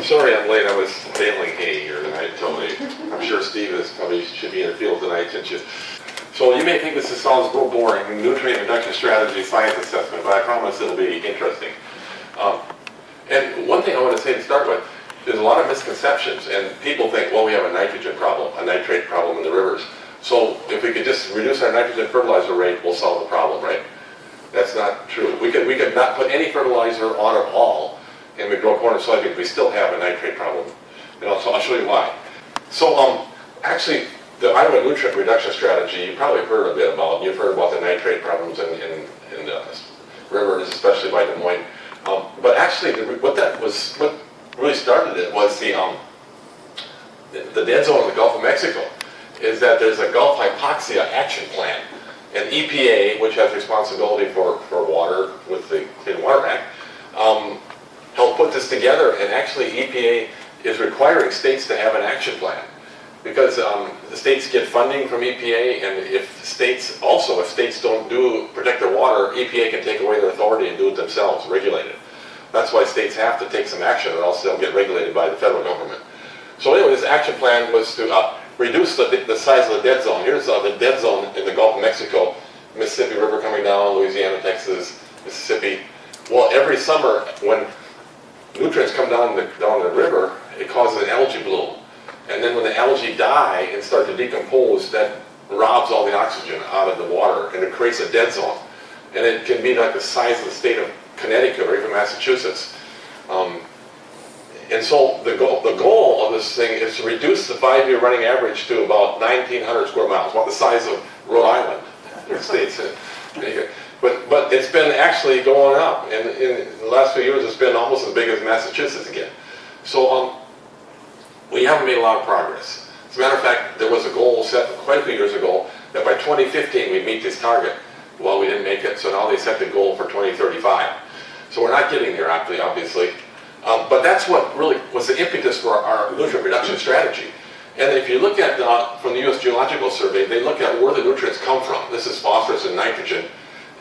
sorry I'm late. I was bailing hay here tonight. I'm sure Steve probably should be in the field tonight, shouldn't you? So you may think this sounds real boring, nutrient reduction strategy, science assessment, but I promise it'll be interesting. And one thing I want to say to start with, there's a lot of misconceptions, and people think, well, we have a nitrogen problem, a nitrate problem in the rivers. So if we could just reduce our nitrogen fertilizer rate, we'll solve the problem, right? That's not true. We could not put any fertilizer on at all, and we grow corn and soybeans, we still have a nitrate problem. And I'll show you why. So actually, the Iowa nutrient reduction strategy, you probably heard a bit about. You've heard about the nitrate problems in rivers, especially by Des Moines. But actually, what really started it was the dead zone of the Gulf of Mexico. Is that there's a Gulf hypoxia action plan, and EPA, which has responsibility for water with the Clean Water Act, helped put this together. And actually, EPA is requiring states to have an action plan. Because the states get funding from EPA, and if states don't protect their water, EPA can take away their authority and do it themselves, regulate it. That's why states have to take some action, or else they'll get regulated by the federal government. So anyway, this action plan was to reduce the size of the dead zone. Here's the dead zone in the Gulf of Mexico, Mississippi River coming down, Louisiana, Texas, Mississippi. Well, every summer when nutrients come down the river, it causes an algae bloom. And then when the algae die and start to decompose, that robs all the oxygen out of the water, and it creates a dead zone. And it can be like the size of the state of Connecticut or even Massachusetts. And so the goal of this thing is to reduce the 5-year running average to about 1,900 square miles, about the size of Rhode Island, states. But it's been actually going up, and in the last few years it's been almost as big as Massachusetts again. So we haven't made a lot of progress. As a matter of fact, there was a goal set quite a few years ago that by 2015 we'd meet this target. Well, we didn't make it, so now they set the goal for 2035. So we're not getting there, obviously. But that's what really was the impetus for our nutrient reduction strategy. And if you look at, from the U.S. Geological Survey, they look at where the nutrients come from. This is phosphorus and nitrogen.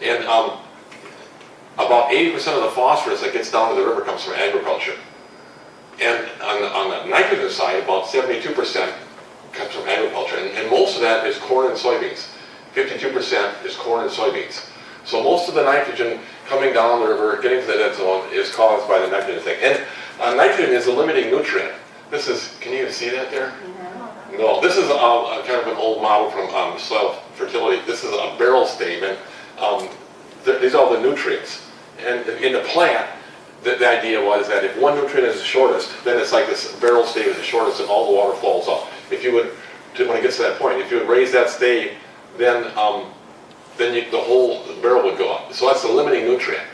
And about 80% of the phosphorus that gets down to the river comes from agriculture. And on the nitrogen side, about 72% comes from agriculture. And most of that is corn and soybeans. 52% is corn and soybeans. So most of the nitrogen coming down the river, getting to the dead zone, is caused by the nitrogen thing. And nitrogen is a limiting nutrient. This is, can you even see that there? No, this is kind of an old model from soil fertility. This is a barrel statement. These are all the nutrients. And in the plant, the idea was that if one nutrient is the shortest, then it's like this barrel stave is the shortest and all the water flows off. If you would, when it gets to that point, if you would raise that stave, then the whole barrel would go up. So that's the limiting nutrient.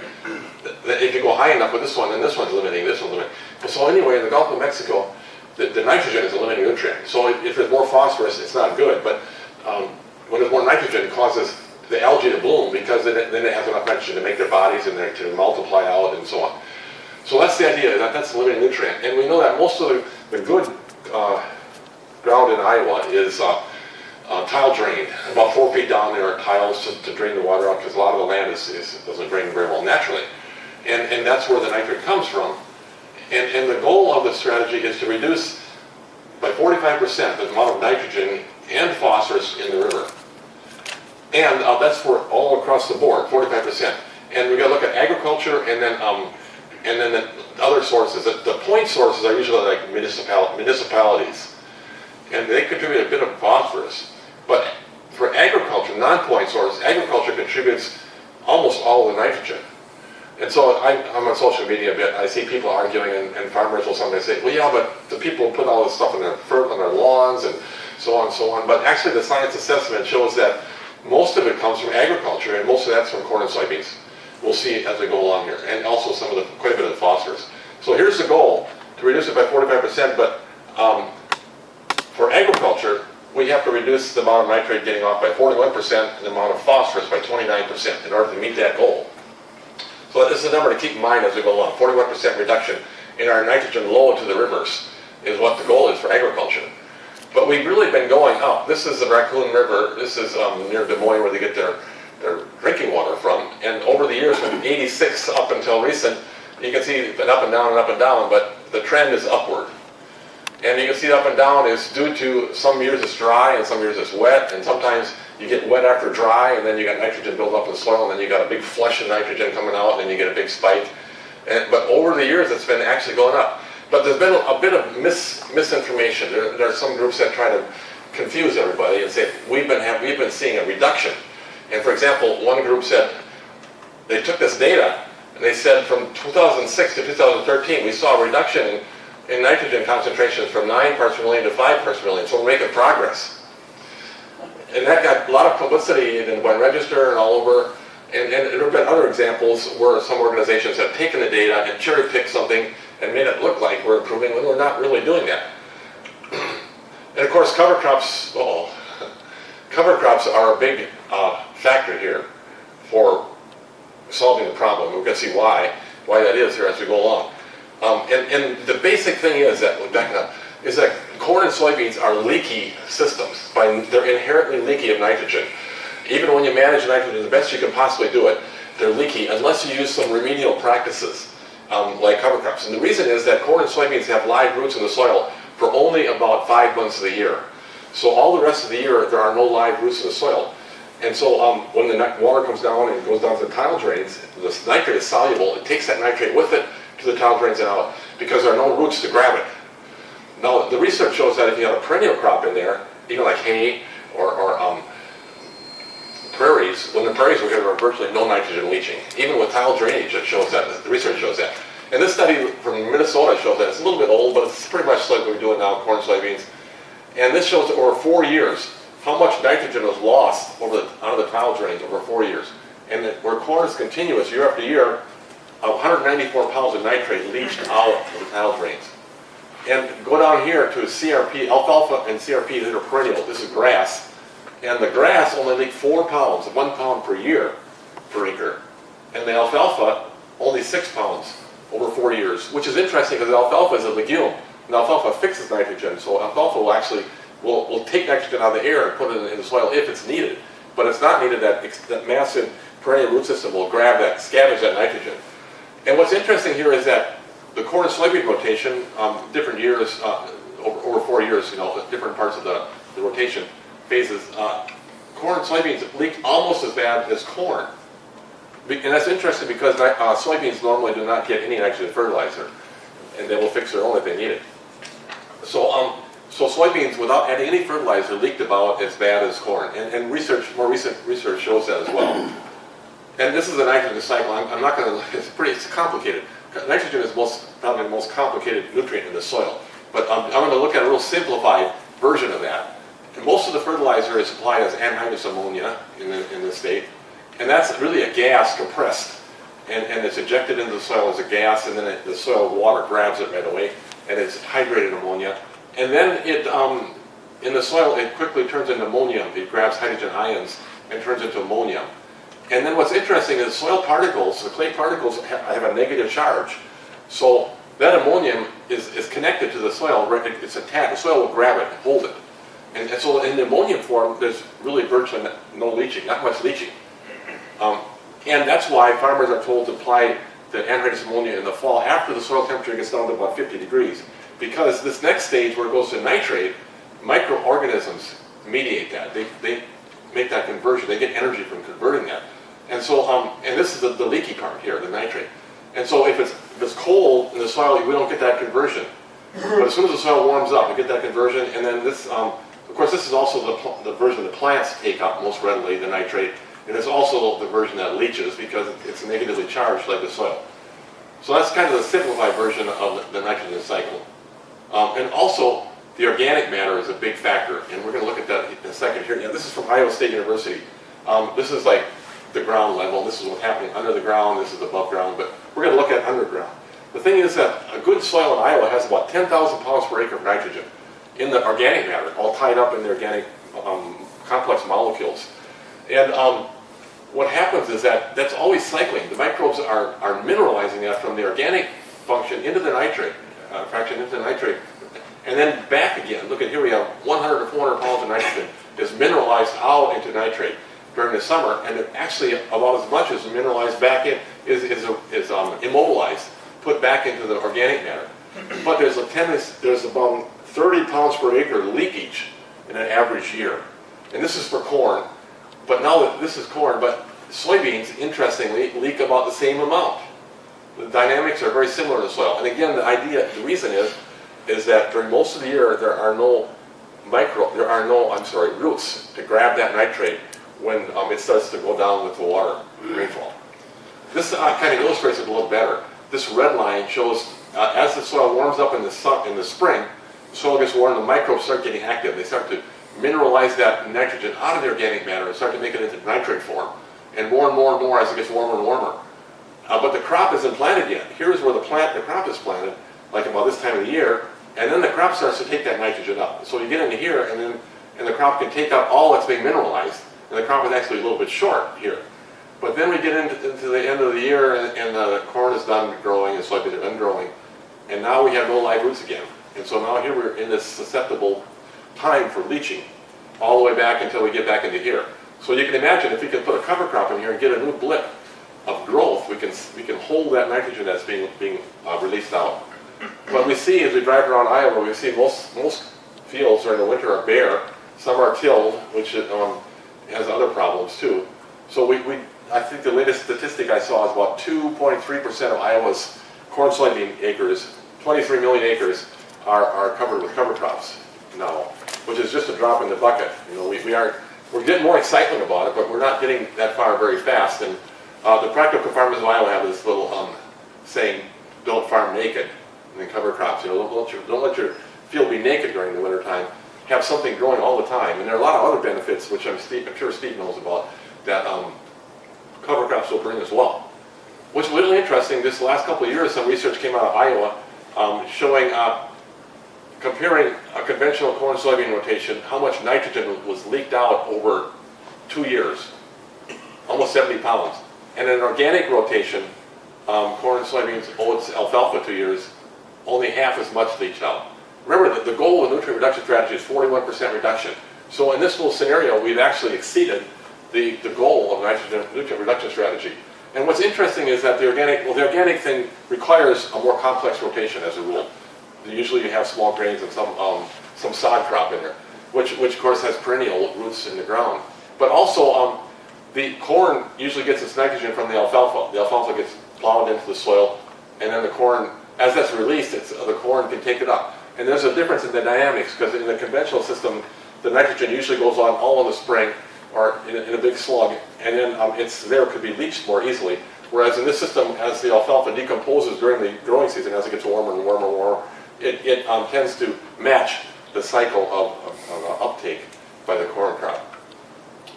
If you go high enough with this one, then this one's limiting, this one's limiting. So anyway, in the Gulf of Mexico, the nitrogen is a limiting nutrient. So if there's more phosphorus, it's not good. But when there's more nitrogen, it causes the algae to bloom, because then it has enough nitrogen to make their bodies and to multiply out and so on. So that's the idea, that's the limiting nutrient. And we know that most of the good ground in Iowa is tile drained. About 4 feet down there are tiles to drain the water out, because a lot of the land doesn't drain very well naturally. And that's where the nitrate comes from. And the goal of the strategy is to reduce by 45% the amount of nitrogen and phosphorus in the river. And that's for all across the board, 45%. And we got to look at agriculture, and then the other sources. The point sources are usually like municipalities, and they contribute a bit of phosphorus. But for agriculture, non-point source, agriculture contributes almost all of the nitrogen. And so I'm on social media a bit. I see people arguing, and farmers will sometimes say, well, yeah, but the people put all this stuff on their lawns and so on and so on. But actually, the science assessment shows that most of it comes from agriculture, and most of that's from corn and soybeans. We'll see as we go along here, and also quite a bit of the phosphorus. So here's the goal, to reduce it by 45%, but for agriculture, we have to reduce the amount of nitrate getting off by 41% and the amount of phosphorus by 29% in order to meet that goal. So this is a number to keep in mind as we go along. 41% reduction in our nitrogen load to the rivers is what the goal is for agriculture. But we've really been going up. This is the Raccoon River. This is near Des Moines, where they get their drinking water from. And over the years, from '86 up until recent, you can see it up and down and up and down, but the trend is upward. And you can see up and down is due to some years it's dry and some years it's wet, and sometimes you get wet after dry, and then you got nitrogen built up in the soil, and then you got a big flush of nitrogen coming out, and then you get a big spike. But over the years, it's been actually going up. But there's been a bit of misinformation. There are some groups that try to confuse everybody and say we've been seeing a reduction. And for example, one group said they took this data and they said from 2006 to 2013 we saw a reduction in nitrogen concentrations from 9 parts per million to 5 parts per million. So we're making progress. And that got a lot of publicity in the Wine Register and all over. And there have been other examples where some organizations have taken the data and cherry-picked something and made it look like we're improving when we're not really doing that. And of course, cover crops, cover crops are a big factor here for solving the problem. We're going to see why that is here as we go along. And the basic thing is that, backing up, is that corn and soybeans are leaky systems. They're inherently leaky of nitrogen. Even when you manage nitrogen the best you can possibly do it, they're leaky unless you use some remedial practices like cover crops. And the reason is that corn and soybeans have live roots in the soil for only about 5 months of the year. So all the rest of the year there are no live roots in the soil. And so when the water comes down and goes down to the tile drains, the nitrate is soluble. It takes that nitrate with it to the tile drains and out because there are no roots to grab it. Now the research shows that if you have a perennial crop in there, even like hay or prairies, when the prairies were there virtually no nitrogen leaching. Even with tile drainage, it shows that. The research shows that. And this study from Minnesota shows that. It's a little bit old, but it's pretty much like what we're doing now, corn, soybeans. And this shows that over 4 years, how much nitrogen was lost out of the tile drains over 4 years. And where corn is continuous year after year, 194 pounds of nitrate leached out of the tile drains. And go down here to CRP, alfalfa and CRP that are perennial. This is grass. And the grass only leaked 4 pounds, 1 pound per year per acre. And the alfalfa, only 6 pounds over 4 years, which is interesting because alfalfa is a legume. And alfalfa fixes nitrogen, so alfalfa will actually will take nitrogen out of the air and put it in the soil if it's needed. But it's not needed, that massive perennial root system will grab that, scavenge that nitrogen. And what's interesting here is that the corn and soybean rotation, different years, over 4 years, different parts of the rotation phases, corn and soybeans leak almost as bad as corn. And that's interesting because soybeans normally do not get any nitrogen fertilizer, and they will fix their own if they need it. So soybeans, without adding any fertilizer, leaked about as bad as corn. And more recent research shows that as well. And this is a nitrogen cycle. I'm not going to, it's complicated. Nitrogen is probably the most complicated nutrient in the soil. But I'm going to look at a real simplified version of that. And most of the fertilizer is supplied as anhydrous ammonia in the state. And that's really a gas compressed. And it's injected into the soil as a gas, and then the soil water grabs it right away. And it's hydrated ammonia. And then in the soil, it quickly turns into ammonium. It grabs hydrogen ions and turns into ammonium. And then what's interesting is soil particles, the clay particles have a negative charge. So that ammonium is connected to the soil. It's attached. The soil will grab it and hold it. And so in the ammonium form, there's really virtually no leaching, not much leaching. And that's why farmers are told to apply the anhydrous ammonia in the fall after the soil temperature gets down to about 50 degrees. Because this next stage where it goes to nitrate, microorganisms mediate that. They make that conversion. They get energy from converting that. And so, and this is the leaky part here, the nitrate. And so if it's cold in the soil, we don't get that conversion. But as soon as the soil warms up, we get that conversion. And then this, of course, this is also the version the plants take up most readily, the nitrate. And it's also the version that leaches because it's negatively charged like the soil. So that's kind of the simplified version of the nitrogen cycle. And also, the organic matter is a big factor, and we're going to look at that in a second here. This is from Iowa State University. This is like the ground level. This is what's happening under the ground. This is above ground, but we're going to look at underground. The thing is that a good soil in Iowa has about 10,000 pounds per acre of nitrogen in the organic matter, all tied up in the organic complex molecules. And what happens is that that's always cycling. The microbes are mineralizing that from the organic function into the nitrate, fraction into the nitrate, and then back again. Look at here, we have 100 or 400 pounds of nitrogen is mineralized out into nitrate during the summer, and it actually about as much as mineralized back in is immobilized, put back into the organic matter. but there's a tendency, there's about 30 pounds per acre leakage in an average year. And this is for corn, but now this is corn, but soybeans, interestingly, leak about the same amount. The dynamics are very similar to soil. And again, the reason is that during most of the year, there are no roots to grab that nitrate when it starts to go down with the water rainfall. This kind of illustrates it a little better. This red line shows as the soil warms up in the spring, the soil gets warm, the microbes start getting active. They start to mineralize that nitrogen out of the organic matter and start to make it into nitrate form. And more as it gets warmer and warmer. But the crop isn't planted yet. Here's where the crop is planted, like about this time of the year, and then the crop starts to take that nitrogen up. So you get into here, and the crop can take up all that's being mineralized, and the crop is actually a little bit short here. But then we get into the end of the year, and the corn is done growing, and soybeans are done growing, and now we have no live roots again. And so now here we're in this susceptible time for leaching, all the way back until we get back into here. So you can imagine if we can put a cover crop in here and get a new blip of growth, we can hold that nitrogen that's being released out. But we see as we drive around Iowa, we see most fields during the winter are bare. Some are tilled, which has other problems too. So I think the latest statistic I saw is about 2.3% of Iowa's corn soybean acres, 23 million acres, are covered with cover crops now, which is just a drop in the bucket. You know, we're getting more excitement about it, but we're not getting that far very fast. And the practical farmers of Iowa have this little saying, "Don't farm naked," and then cover crops. You know, don't let your field be naked during the wintertime. Have something growing all the time. And there are a lot of other benefits, which I'm sure Steve knows about, that cover crops will bring as well. What's really interesting, this last couple of years, some research came out of Iowa showing, comparing a conventional corn-soybean rotation, how much nitrogen was leaked out over 2 years, almost 70 pounds. And in an organic rotation, corn, soybeans, oats, alfalfa 2 years, only half as much leached out. Remember that the goal of the nutrient reduction strategy is 41% reduction. So in this little scenario, we've actually exceeded the goal of nutrient reduction strategy. And what's interesting is that the organic thing requires a more complex rotation as a rule. Usually you have small grains and some sod crop in there, which of course has perennial roots in the ground. But also the corn usually gets its nitrogen from the alfalfa. The alfalfa gets plowed into the soil, and then the corn, as that's released, the corn can take it up. And there's a difference in the dynamics, because in the conventional system, the nitrogen usually goes on all in the spring, or in a big slug, and then it could be leached more easily. Whereas in this system, as the alfalfa decomposes during the growing season, as it gets warmer and warmer and warmer, it tends to match the cycle of uptake by the corn crop.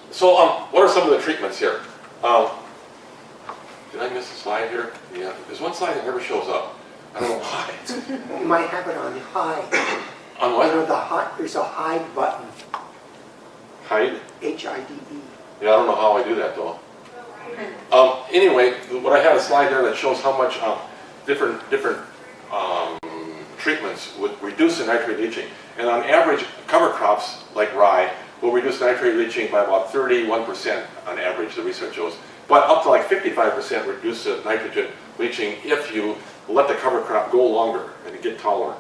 So what are some of the treatments here? Did I miss a slide here? Yeah, there's one slide that never shows up. I don't know why. You might have it on hide. On what? You know, there's a hide button. Hide? H-I-D-E. Yeah, I don't know how I do that though. Anyway, what I had a slide there that shows how much different treatments would reduce the nitrate leaching. And on average, cover crops like rye will reduce nitrate leaching by about 31% on average, the research shows. But up to like 55% reduce the nitrogen leaching if you let the cover crop go longer and get taller.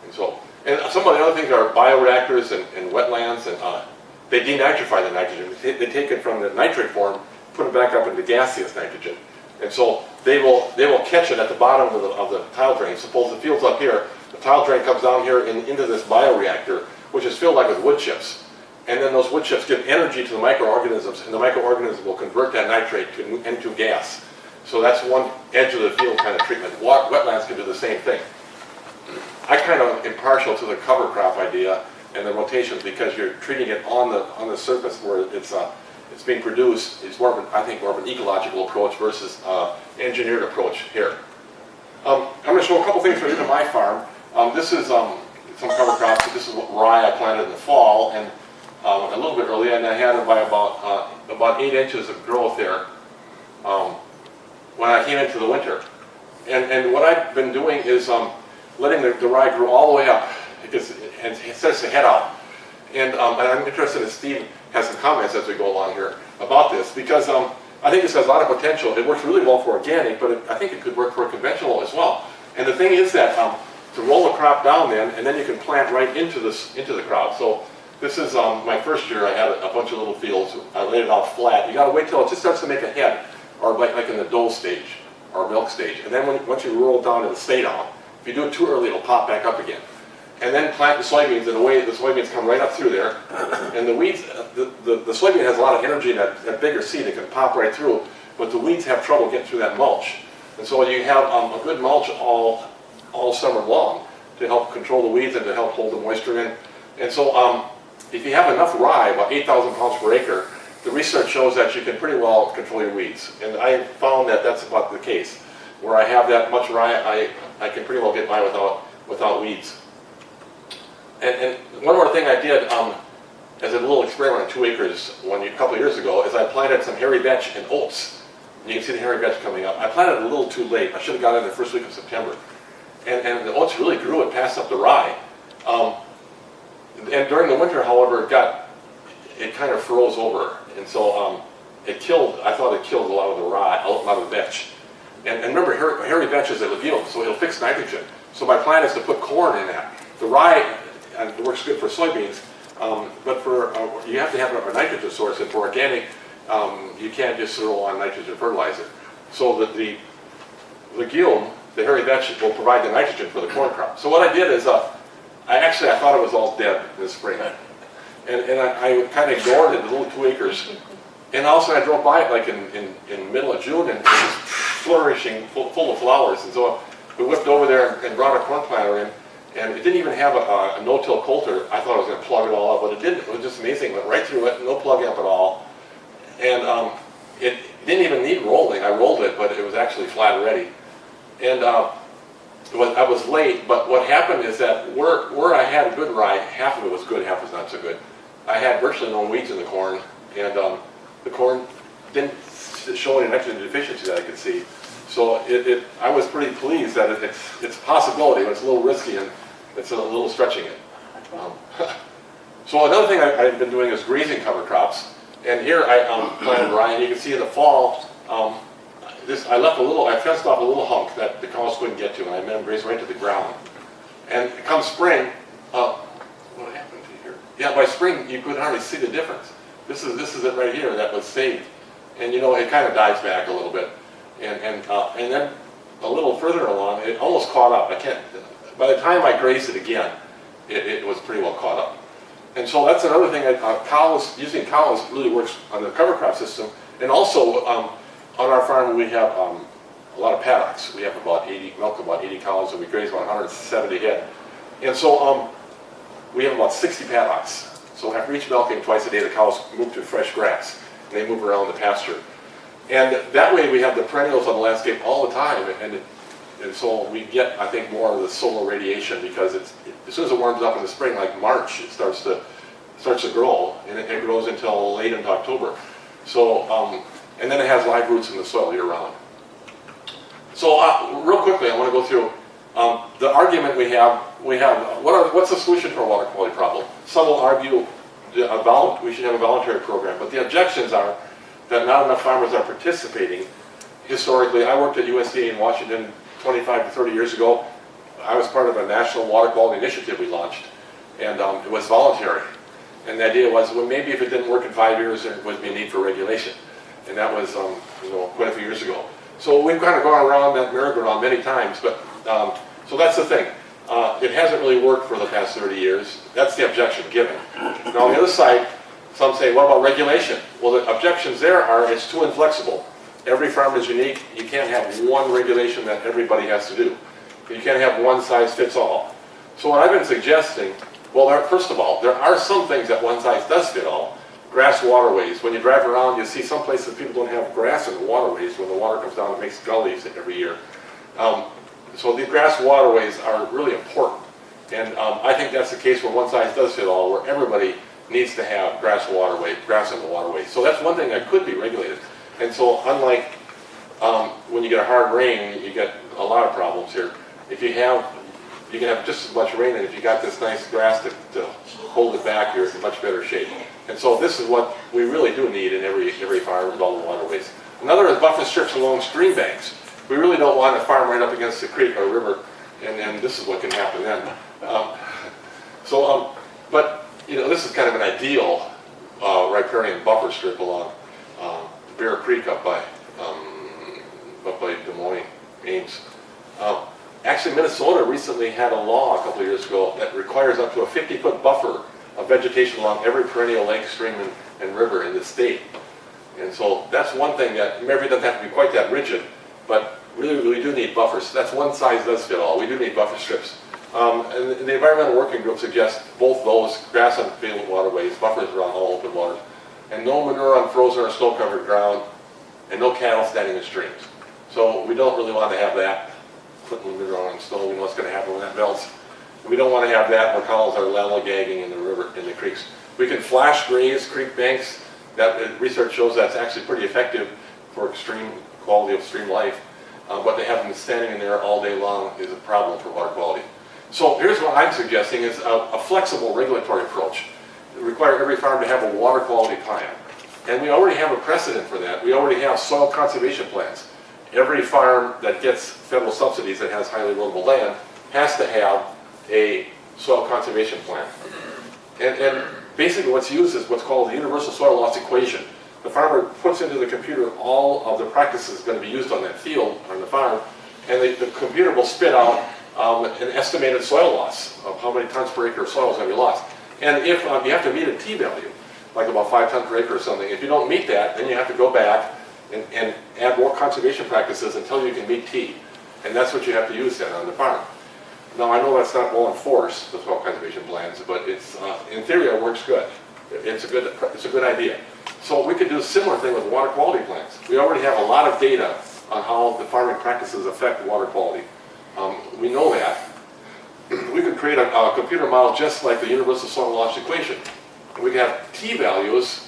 And some of the other things are bioreactors and wetlands, and they denitrify the nitrogen. They take it from the nitrate form, put it back up into gaseous nitrogen. And so they will catch it at the bottom of the tile drain. Suppose the field's up here, the tile drain comes down here into this bioreactor, which is filled like with wood chips. And then those wood chips give energy to the microorganisms, and the microorganisms will convert that nitrate into gas. So that's one edge of the field kind of treatment. Wetlands can do the same thing. I kind of am partial to the cover crop idea and the rotations, because you're treating it on the surface where it's being produced. It's I think more of an ecological approach versus engineered approach here. I'm going to show a couple things from my farm. This is some cover crops. This is what rye I planted in the fall, and a little bit earlier, and I had it by about 8 inches of growth there when I came into the winter. And what I've been doing is letting the rye grow all the way up, and it starts to head out. And I'm interested if Steve has some comments as we go along here about this, because I think this has a lot of potential. It works really well for organic, but I think it could work for conventional as well. And the thing is that to roll the crop down then, and then you can plant right into the crop. So this is my first year. I had a bunch of little fields. I laid it out flat. You got to wait till it just starts to make a head, or like in the dough stage or milk stage. And then once you roll it down, it'll stay down. If you do it too early, it'll pop back up again. And then plant the soybeans in a way the soybeans come right up through there. And the weeds, the soybean has a lot of energy in that bigger seed. It can pop right through, but the weeds have trouble getting through that mulch. And so you have a good mulch all summer long to help control the weeds and to help hold the moisture in. And so if you have enough rye, about 8,000 pounds per acre, the research shows that you can pretty well control your weeds. And I found that that's about the case. Where I have that much rye, I can pretty well get by without weeds. And one more thing I did as a little experiment on 2 acres a couple of years ago is I planted some hairy vetch and oats. You can see the hairy vetch coming up. I planted it a little too late. I should have got it in the first week of September. And the oats really grew and passed up the rye. And during the winter, however, it kind of froze over. And so I thought it killed a lot of the rye, a lot of the vetch. And remember, hairy vetch is a legume, so it'll fix nitrogen. So my plan is to put corn in that. The rye works good for soybeans, but you have to have a nitrogen source, and for organic, you can't just throw on nitrogen fertilizer. So that the legume, the hairy vetch, will provide the nitrogen for the corn crop. So what I did is, I thought it was all dead in the spring. And I kind of ignored it, the little 2 acres. And also I drove by it like in the middle of June, and it was flourishing, full of flowers. And so we whipped over there and brought a corn planter in, and it didn't even have a no-till coulter. I thought I was going to plug it all up, but it didn't. It was just amazing. It went right through it, no plugging up at all. And it didn't even need rolling. I rolled it, but it was actually flat already. And I was late, but what happened is that where I had a good rye, half of it was good, half was not so good. I had virtually no weeds in the corn, and the corn didn't show any nitrogen deficiency that I could see. So I was pretty pleased that it's a possibility, but it's a little risky and it's a little stretching it. So another thing I've been doing is grazing cover crops. And here I planted rye, and you can see in the fall, I fenced off a little hunk that the cows couldn't get to, and I made them graze right to the ground. And come spring, what happened to here? Yeah, by spring you could hardly see the difference. This is it right here that was saved, and it kind of dives back a little bit, and then a little further along, it almost caught up. By the time I grazed it again, it was pretty well caught up. And so that's another thing. Using cows really works on the cover crop system, and also on our farm we have a lot of paddocks. We have about 80 cows, and we graze about 170 head. And so we have about 60 paddocks. So after each milking, twice a day, the cows move to fresh grass, and they move around the pasture. And that way we have the perennials on the landscape all the time, and so we get, I think, more of the solar radiation, because as soon as it warms up in the spring, like March, it starts to grow, and it grows until late into October. So, and then it has live roots in the soil year round. So real quickly, I want to go through the argument we have. What's the solution to our water quality problem? Some will argue we should have a voluntary program, but the objections are that not enough farmers are participating. Historically, I worked at USDA in Washington 25 to 30 years ago. I was part of a national water quality initiative we launched, and it was voluntary. And the idea was, well, maybe if it didn't work in 5 years, there would be a need for regulation. And that was quite a few years ago. So we've kind of gone around that merry-go-round many times, but so that's the thing. It hasn't really worked for the past 30 years. That's the objection given. Now on the other side, some say, what about regulation? Well, the objections there are it's too inflexible. Every farm is unique. You can't have one regulation that everybody has to do. You can't have one size fits all. So what I've been suggesting, well, first of all, there are some things that one size does fit all. Grass waterways. When you drive around, you see some places people don't have grass in the waterways. When the water comes down, it makes gullies every year. So the grass waterways are really important. And I think that's the case where one size does fit all, where everybody needs to have grass in the waterway. So that's one thing that could be regulated. And so unlike when you get a hard rain, you get a lot of problems here. You can have just as much rain, and if you got this nice grass to hold it back, you're in much better shape. And so this is what we really do need in every farm with all the waterways. Another is buffer strips along stream banks. We really don't want to farm right up against the creek or river and this is what can happen then. But you know, this is kind of an ideal riparian buffer strip along Bear Creek up by Des Moines, Ames. Actually, Minnesota recently had a law a couple of years ago that requires up to a 50-foot buffer of vegetation along every perennial lake, stream, and river in the state. And so that's one thing that maybe doesn't have to be quite that rigid, but really we do need buffers. That's one size does fit all. We do need buffer strips. And the Environmental Working Group suggests both those, grass on field waterways, buffers around all open waters, and no manure on frozen or snow-covered ground, and no cattle standing in streams. So we don't really want to have that, putting manure on snow. We know what's going to happen when that melts. We don't want to have that where cows are lollygagging in the river, in the creeks. We can flash graze creek banks. That research shows that's actually pretty effective for extreme quality of stream life. But to have them standing in there all day long is a problem for water quality. So here's what I'm suggesting is a flexible regulatory approach. It requires every farm to have a water quality plan. And we already have a precedent for that. We already have soil conservation plans. Every farm that gets federal subsidies that has highly erodible land has to have a soil conservation plan. And basically what's used is what's called the universal soil loss equation. The farmer puts into the computer all of the practices going to be used on that field, on the farm, and the computer will spit out an estimated soil loss of how many tons per acre of soil is going to be lost. And if you have to meet a T value, like about 5 tons per acre or something, if you don't meet that, then you have to go back and add more conservation practices until you can meet T. And that's what you have to use then on the farm. Now I know that's not well enforced, the soil conservation plans, but it's in theory it works good. It's a good idea. So we could do a similar thing with water quality plans. We already have a lot of data on how the farming practices affect water quality. We know that. We could create a computer model just like the universal soil loss equation. We could have T values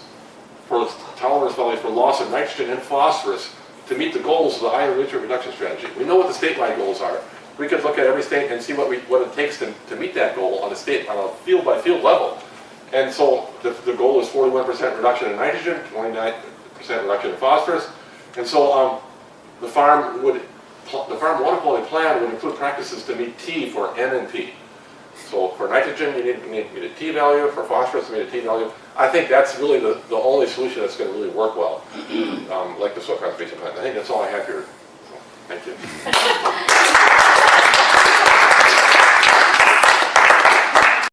for tolerance values for loss of nitrogen and phosphorus to meet the goals of the higher nutrient reduction strategy. We know what the statewide goals are. We could look at every state and see what it takes to meet that goal on a field by field level. And so the goal is 41% reduction in nitrogen, 29% reduction in phosphorus. And so the farm water quality plan would include practices to meet T for N and P. So for nitrogen, you need to meet a T value. For phosphorus, you need a T value. I think that's really the only solution that's going to really work well, like the soil conservation plan. I think that's all I have here. So, thank you.